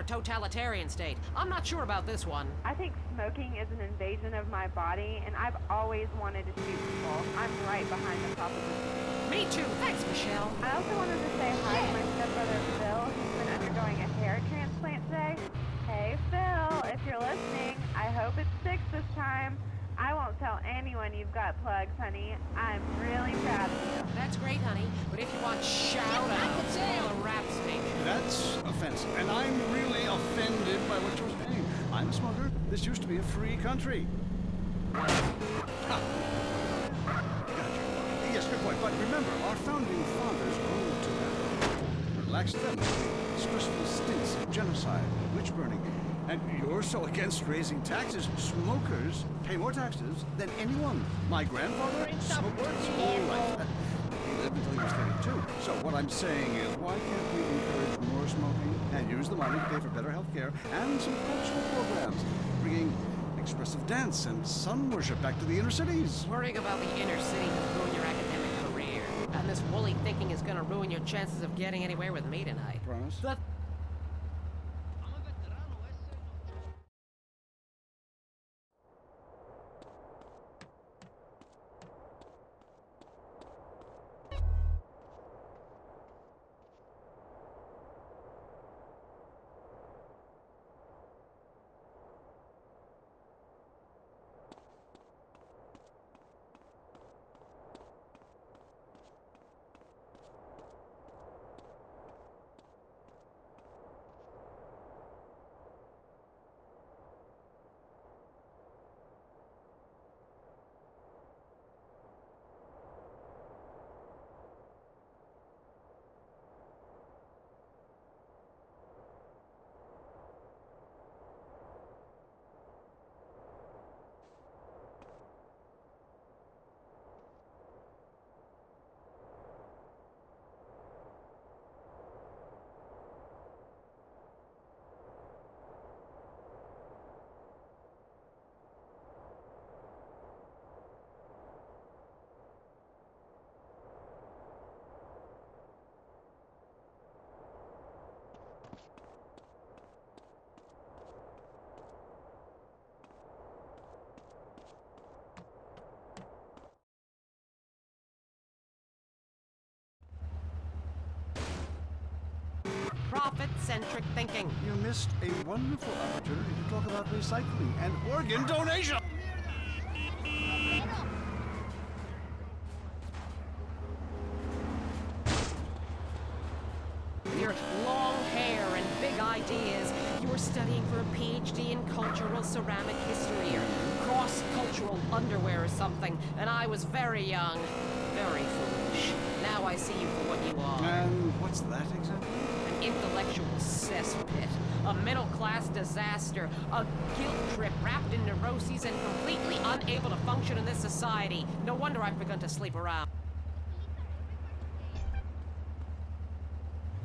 totalitarian state. I'm not sure about this one. I think smoking is an invasion of my body, and I've always wanted to shoot people. I'm right behind the proposition. Me too. Thanks, Michelle. I also wanted to say hi to my stepbrother Phil, who's been undergoing a hair transplant today. Hey Phil, if you're listening, I hope it's 6 this time. I won't tell anyone you've got plugs, honey. I'm really proud of you. That's great, honey. But if you want shout-outs, call a rap station. That's offensive, and I'm really offended by what you're saying. I'm a smoker. This used to be a free country. Gotcha. Yes, good point. But remember, our founding fathers owed to that. Relax them. Stressful stints of genocide, witch burning. And you're so against raising taxes. Smokers pay more taxes than anyone. My grandfather smoked his whole life. He lived until he was 32. So what I'm saying is, why can't we encourage more smoking and use the money to pay for better health care and some cultural programs, bringing expressive dance and sun worship back to the inner cities? Worrying about the inner city has ruined your academic career. And this woolly thinking is gonna ruin your chances of getting anywhere with me tonight. Promise? Profit-centric thinking. You missed a wonderful opportunity to talk about recycling and organ donation. With your long hair and big ideas, you were studying for a PhD in cultural ceramic history or cross-cultural underwear or something, and I was very young, very foolish. Now I see you for what you are. And what's that exactly? An intellectual cesspit, a middle-class disaster, a guilt trip wrapped in neuroses and completely unable to function in this society. No wonder I've begun to sleep around.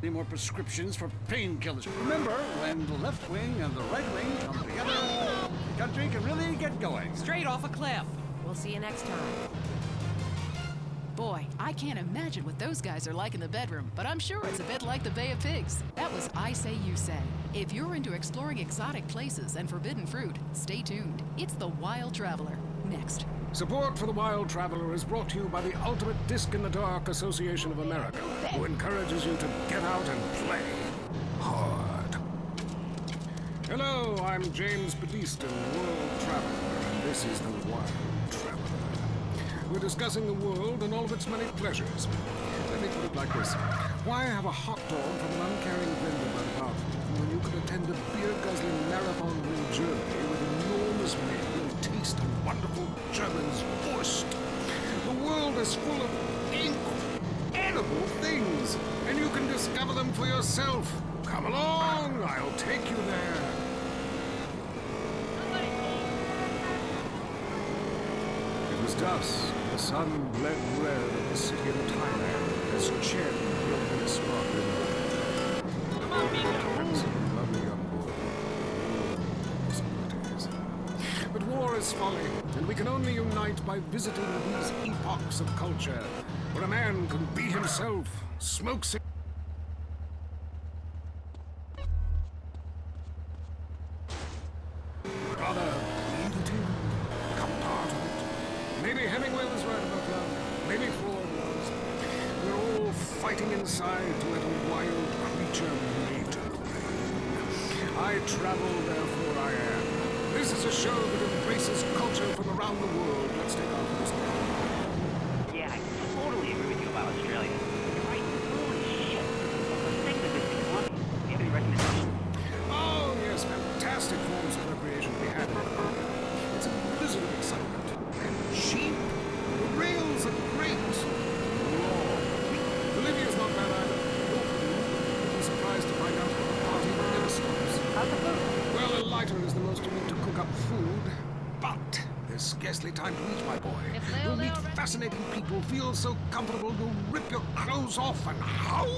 Any more prescriptions for painkillers? Remember, when the left wing and the right wing come together, the country can really get going. Straight off a cliff. We'll see you next time. Boy, I can't imagine what those guys are like in the bedroom, but I'm sure it's a bit like the Bay of Pigs. That was I Say You Say. If you're into exploring exotic places and forbidden fruit, stay tuned. It's The Wild Traveler. Next. Support for The Wild Traveler is brought to you by the Ultimate Disc in the Dark Association of America, who encourages you to get out and play hard. Hello, I'm James Badiston, World Traveler, and this is The Wild Traveler. We're discussing the world and all of its many pleasures. Let me put it like this. Why have a hot dog from an uncaring vendor by the bar when you could attend a beer-guzzling marathon in Germany with enormous men and taste a wonderful German's wurst? The world is full of incredible things, and you can discover them for yourself. Come along, I'll take you there. It was dusk. The sun bled red of the city of Thailand as Chen built in a sparkling handsome, lovely young boy. Possibilities. But war is folly, and we can only unite by visiting these epochs of culture, where a man can be himself, smoke cigarettes. fighting inside to let a wild creature mate. I travel, therefore I am. This is a show that embraces culture from around the world. Let's take our first call. Yeah, I totally agree with you about Australia. You're right. Holy shit. The thing that is lucky. Do you have any recommendations? Oh, yes, fantastic forms of recreation to be had in America. It's a blizzard of excitement. And cheap. The rails are great. Raw. Bolivia's not bad either. You'll be surprised to find out that the party never stops. How's the food? Well, a lighter is the most you need to cook up food, but there's scarcely time to eat, my boy. You'll meet fascinating people, feel so comfortable you'll rip your clothes off and howl.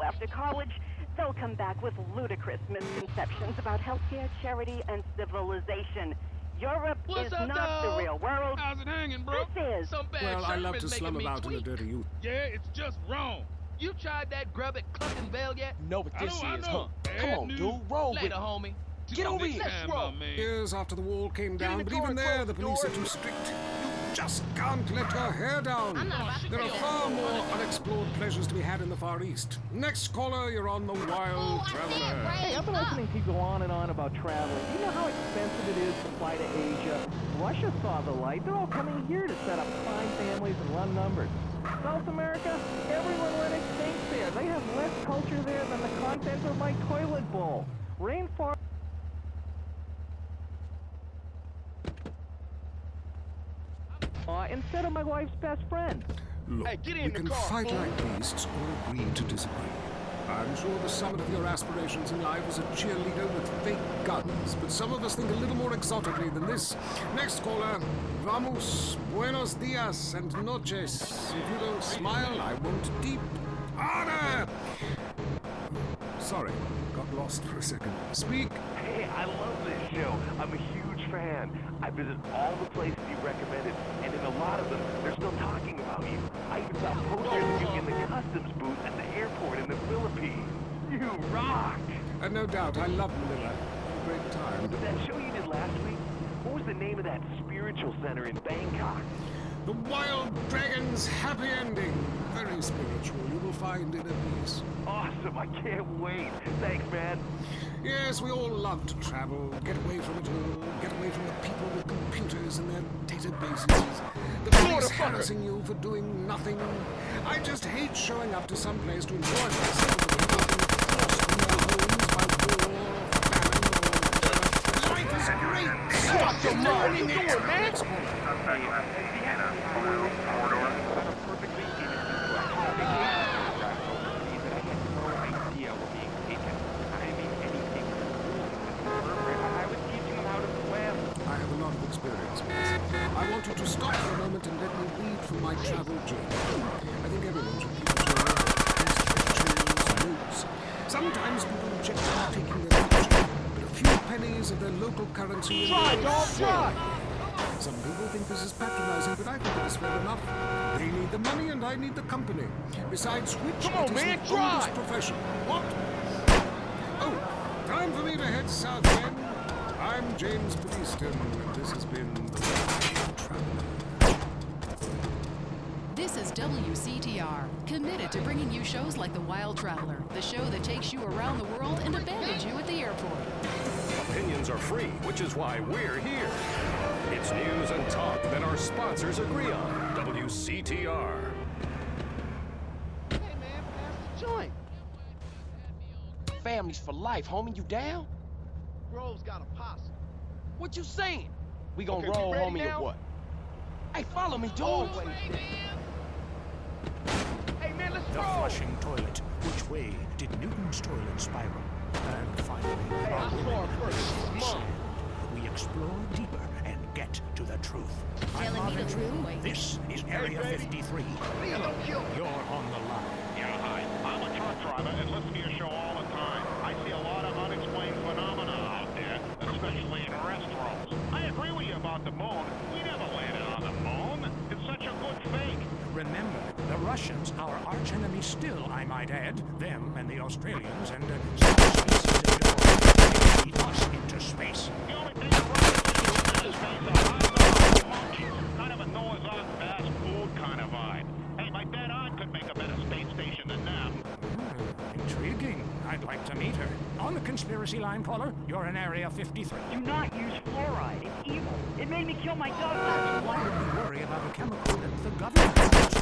After college, they'll come back with ludicrous misconceptions about healthcare, charity, and civilization. Europe is not the real world. How's it hanging, bro? This is. Some bad Well, I Sherman love to making slum me about in a tweak. dirty youth. Yeah, it's just wrong. You tried that grub at Cluckenville yet? Know what this I is, know. huh? Come on, Bad dude. news. Roll with Later, it. homie. Get over here. Let's roll, man. Years after the wall came Get in down, the but car even and there close the the police door. are too strict. You just can't let your hair down. I'm not about to There do are that. far more unexplored pleasures to be had in the Far East. Next caller, you're on the Wild Traveler. Hey, I've been listening to you go on and on about traveling. Do you know how expensive it is to fly to Asia? Russia saw the light. They're all coming here to set up fine families and run numbers. South America, everyone went extinct there. They have less culture there than the contents of my toilet bowl. Rainforest. Instead of my wife's best friend. Look, Hey, get in we the can car, fight fool. like beasts or agree to disagree. I'm sure the summit of your aspirations in life is a cheerleader with fake guns, but some of us think a little more exotically than this. Next caller, vamos, buenos dias and noches. If you don't smile, I won't deep honor. Sorry, got lost for a second. Speak. Hey, I love this show. I'm a huge fan. I visit all the places you recommended, and in a lot of them, they're still talking about you. I even saw posters of you in the customs booth at the airport in the Philippines. You rock! No doubt, I love Manila. A great time. That show you did last week, what was the name of that spiritual center in Bangkok? The Wild Dragon's Happy Ending. Very spiritual. You will find inner peace. Awesome, I can't wait. Thanks, man. Yes, we all love to travel, get away from it all, get away from the people with computers and their databases, the police harassing you for doing nothing. I just hate showing up to some place to enjoy myself and being forced from their homes by war or famine or life is great. Stop your mouth. What you doing, man? I have a lot of experience with this. I want you to stop for a moment and let me read from my travel journal. I think everyone should keep a journal of pictures, notes. Sometimes people reject taking their picture, but a few pennies of their local currency... Try, dog, try! Some people think this is patronizing, but I think it is fair enough. They need the money and I need the company. Besides which, Come on, it is man, the try! oldest profession. What? Oh, time for me to head south again. I'm James Peniston, and this has been The Wild Traveler. This is WCTR, committed to bringing you shows like The Wild Traveler, the show that takes you around the world and abandons you at the airport. Opinions are free, which is why we're here. It's news and talk that our sponsors agree on. WCTR. Hey, man, pass the joint. Families for life, homie. You down? Grove's got a posse. What you saying? We gonna Okay, we roll, ready homie, now? or what? Hey, follow me, dude. Always. Hey, man, let's The roll. flushing toilet. Which way did Newton's toilet spiral? And finally, Hey, I saw it first. we Come on. sand. We explore deeper and get to the truth. I'm Telling me Marvin the Drew. truth. This is Area 53. Please don't kill me. You're on the line. Yeah, hi. I'm a truck driver and listen to your show all the time. I see a lot of unexplained phenomena out there, especially in restaurants. I agree with you about about the moon. We never landed on the moon. It's such a good fake. Remember, the Russians, our archenemy still, I might add, them and the Australians and some species of they beat us into space. The only thing the Russians do is face a hot dog monkey. Kind of a Noah's Ark fast food kind of vibe. Hey, my dead aunt could make a better space station than them. Intriguing. I'd like to meet her. On the conspiracy line, caller, you're in Area 53. Do not use fluoride. It's evil. It made me kill my dog. Why would we worry about a chemical that the government uses?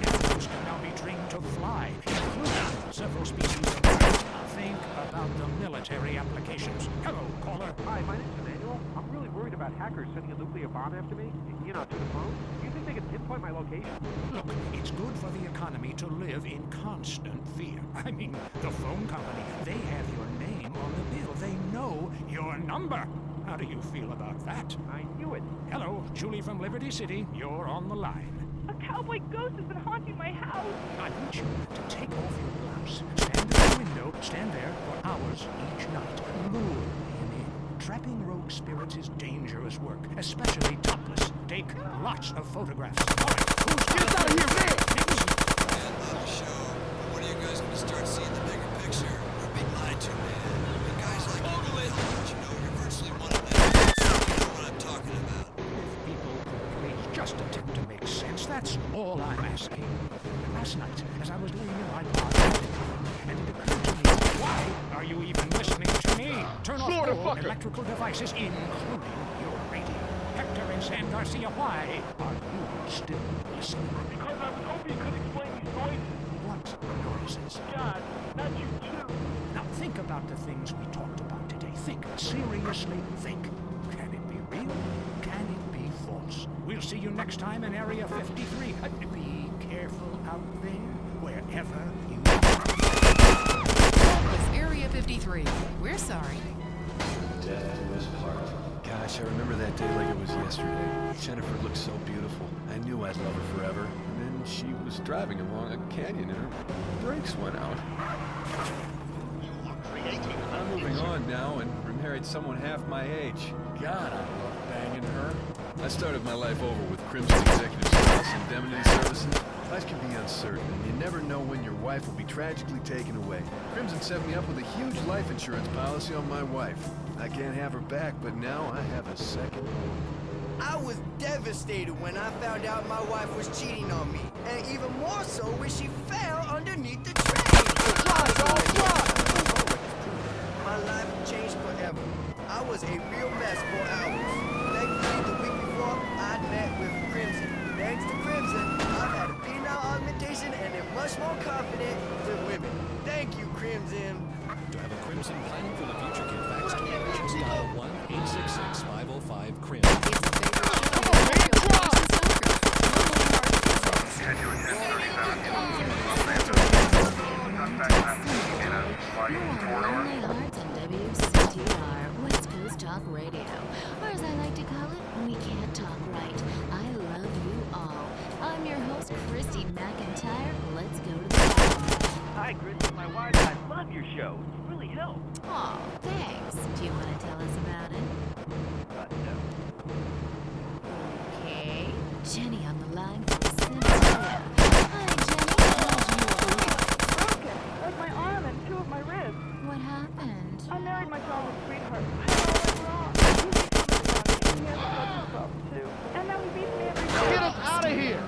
Animals can now be trained to fly, including several species of birds. Think about the military applications. Hello, caller. Hi, my name's Emmanuel. I'm really worried about hackers sending a nuclear bomb after me. You know, to the phone. Do you think they can pinpoint my location? Look, it's good for the economy to live in constant fear. I mean, the phone company, they have your name on the bill. They know your number. How do you feel about that? I knew it. Hello, Julie from Liberty City. You're on the line. A cowboy ghost has been haunting my house. I want you to take off your blouse, stand at the window, stand there for hours each night. Lure him in. Trapping rogue spirits is dangerous work, especially topless. Take lots of photographs. All right, who's get out of here, man! Man, love the show. But when are you guys going to start seeing the bigger picture? We're being lied to, man. And guys like you really help. You know, you're virtually one of them. So you know what I'm talking about. If people could please just attempt to make sense, that's all I'm asking. Last night, as I was laying in my pod, and it occurred to me, why are you even listening to me? Turn off all electrical devices, including your radio. Hector and San Garcia, why are you still listening? Because I was hoping you could explain these noises. What noises? God, not you too. Now think about the things we talked about today. Think. Seriously think. Can it be real? Can it be false? We'll see you next time in Area 53. Be careful out there, wherever you are. That was Area 53. We're sorry. Death do us part. Gosh, I remember that day like it was yesterday. Jennifer looked so beautiful. I knew I'd love her forever. And then she was driving along a canyon and her brakes went out. I'm moving on now and remarried someone half my age. God, I love banging her. I started my life over with Crimson Executive Service Indemnity Services. Life can be uncertain, and you never know when your wife will be tragically taken away. Crimson set me up with a huge life insurance policy on my wife. I can't have her back, but now I have a second home. I was devastated when I found out my wife was cheating on me, and even more so when she fell underneath the train. My life changed forever. I was a real mess for hours. Thankfully, the week before, I met with Crimson. Thanks to Crimson, I've had a penile augmentation and am much more confident with women. Thank you, Crimson. To have a Crimson Planning for the Future kit faxed to you, just dial 1-866-505-CRIM. Lonely Hearts on WCTR, West Coast Talk Radio. Or as I like to call it, we can't talk right. I love you all. I'm your host, Christy McIntyre. Let's go to the top. Hi, Christy, my wife. I love your show. It really helps. Aw, thanks. Do you want to tell us about it? No. Okay. Jenny on the line from Cynthia. Hi, Jenny. How's you? Broken. Like my arm and two of my ribs. What happened? I married my childhood sweetheart. I know what's wrong. He has a himself too. And now he beats me every day. Get us out of here!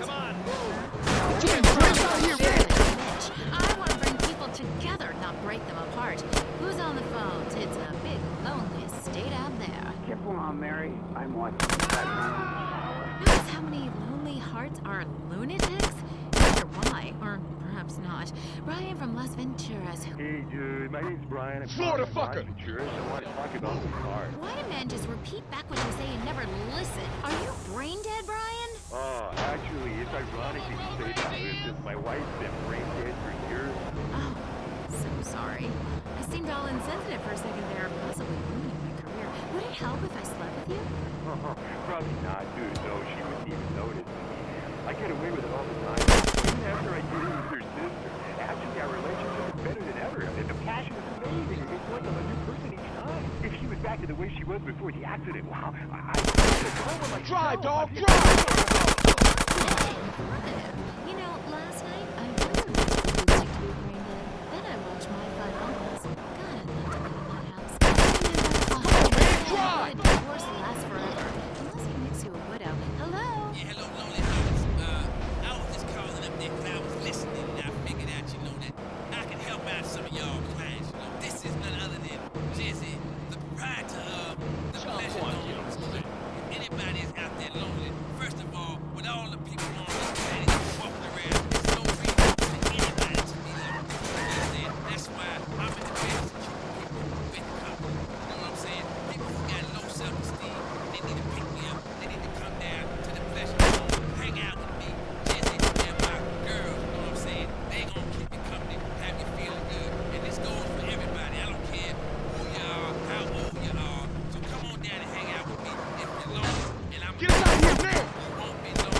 Come on. I want to bring people together, not break them apart. Who's on the phones? It's a big, lonely estate out there. Careful on, Mary. I'm watching the background. Notice how many lonely hearts are lunatics? Either why, or perhaps not. Brian from Las Venturas. Hey, dude, my name's Brian. I'm Florida from Las fucker. Venturas. I want to talk about the car. Why do men just repeat back what you say and never listen? Are you brain dead, Brian? Oh, actually, it's ironic that you say that, since my wife's been brain dead for years. Oh, so sorry. I seemed all insensitive for a second there, possibly ruining my career. Would it help if I slept with you? Probably not, dude. No, she wouldn't even notice. I get away with it all the time. Even after I get in with her sister. Actually, our relationship is better than ever. The passion is amazing. It's like I'm a new person each time. If she was back to the way she was before the accident, wow, Drive, dog, drive! You know, last night I really wanted the music to be brain dead. Then I watched My Five Uncles. God, I'd love to live in that house. Drive! Divorce lasts forever. Unless he makes you a widow. Hello? Yeah, hello, Lonely House. I was just calling up there 'cause I was listening and I figured out, you know, that I can help out some of y'all clients. You know, this is none other than Jesse, the proprietor of the Pleasure Homes. If anybody is out there lonely, first of all, with all the people on this planet walking around, there's no reason for anybody to be lonely. You understand? That's why I'm in the business of keeping people with company. You know what I'm saying? People who got low self-esteem, they need to pick me up. They need to come down to the Pleasure Home, hang out with me. Jesse and my girls, you know what I'm saying? They gonna keep you company, have you feeling good. And this goes for everybody. I don't care who you are, how old you are. So come on down and hang out with me if you're lonely. And I'm Get out of here now! You won't be lonely.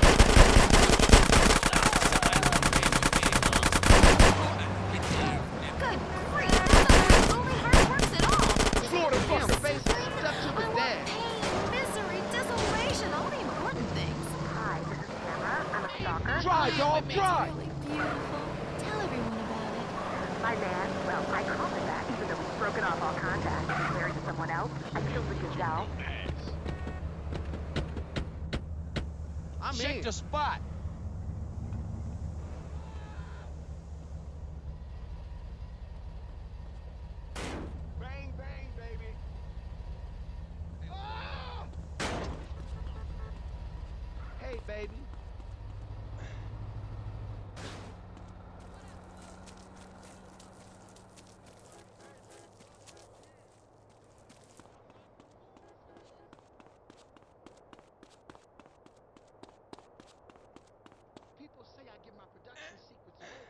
Good grief, that's not how lonely heart works at all. Sort of fucker, face. Step to the dad. Pain, misery, desolation, all the important things. Hi, this is Tamara. I'm a stalker. Drive, dog, drive! Really beautiful. Tell everyone about it. My man, well, I call him that, even though he's broken off all contact. He's married to someone else. I killed the gazelle. Check the spot. Bang, bang, baby. Ah! Hey, baby. People say I give my production secrets away.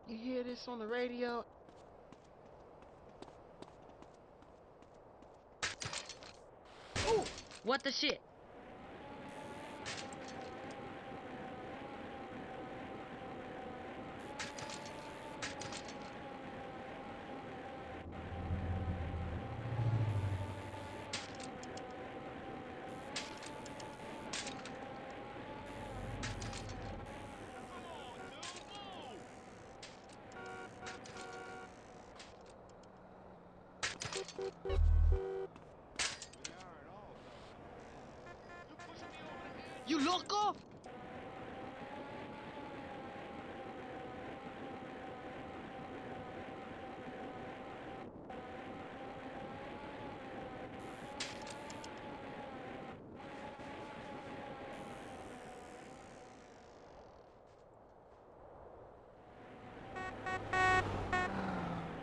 You hear this on the radio? Ooh, what the shit? You loco?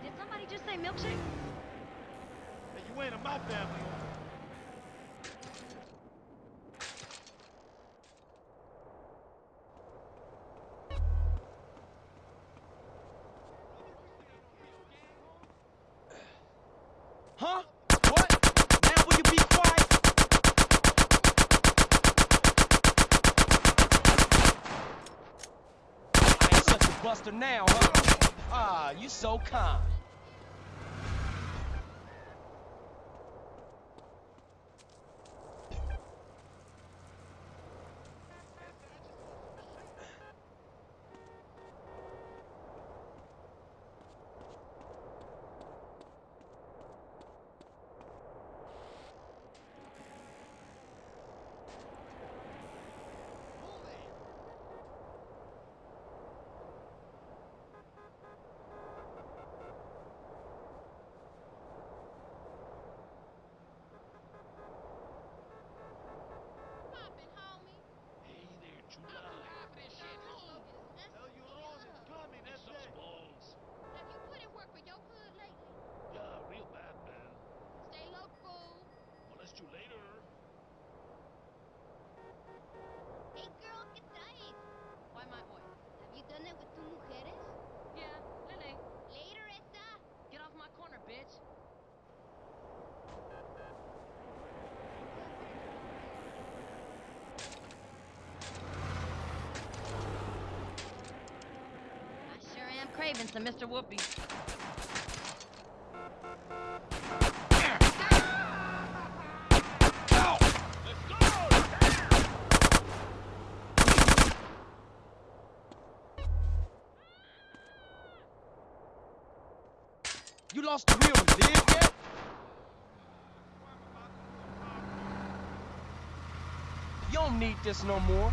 Did somebody just say milkshake? Hey, you ain't in my family. Huh? What? Now will you be quiet? I ain't such a buster now, huh? Ah, you so kind. craving some Mr. Whoopi. You lost the will to live yet? You don't need this no more.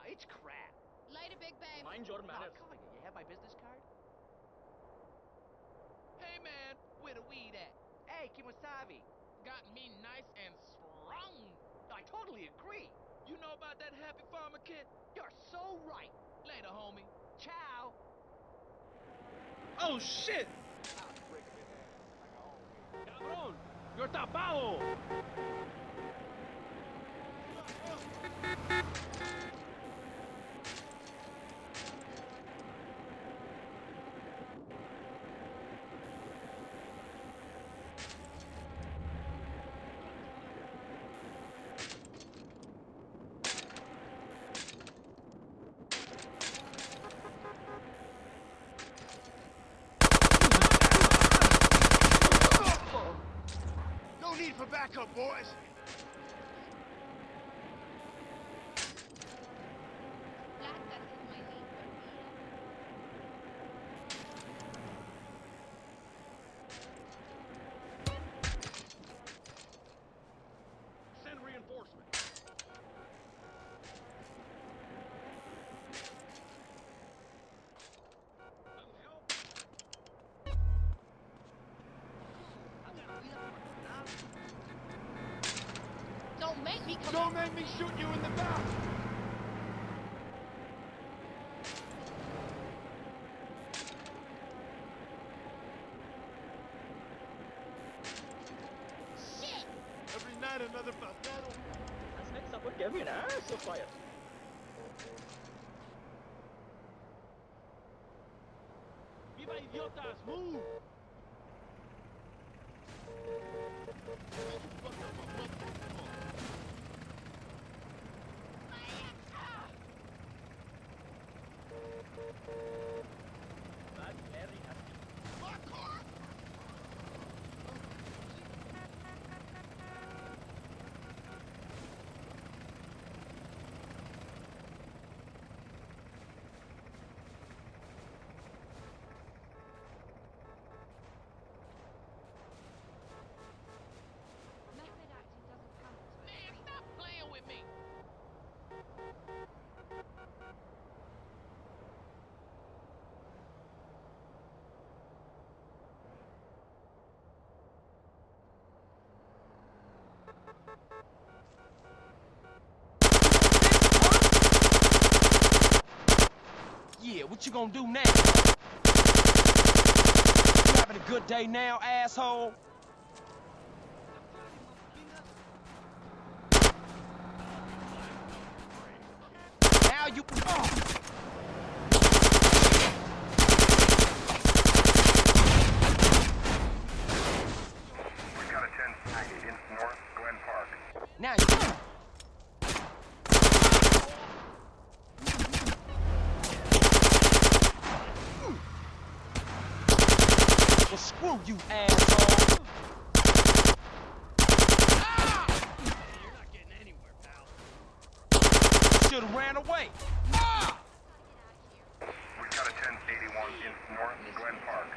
It's crap. Later, big babe. Mind your manners. Come on, you have my business card? Hey, man, where the weed at? Hey, Kimosabi. Got me nice and strong. I totally agree. You know about that happy farmer kid? You're so right. Later, homie. Ciao. Oh, shit! Cabrón, you're tapado. No need for backup, boys. Send reinforcements. Don't make me come. Don't make me shoot you in the back. Shit! Every night another battle. Last night someone gave me an air so fire. Viva idiotas, move! That's very happy. Man, stop playing with me! Yeah, what you gonna do now? You having a good day now, asshole? Now you... We got a 10-60 in North Glen Park. Now you... Well, screw you, asshole! You're not getting anywhere, pal. Should've ran away. We got a 1081 in North Glen Park.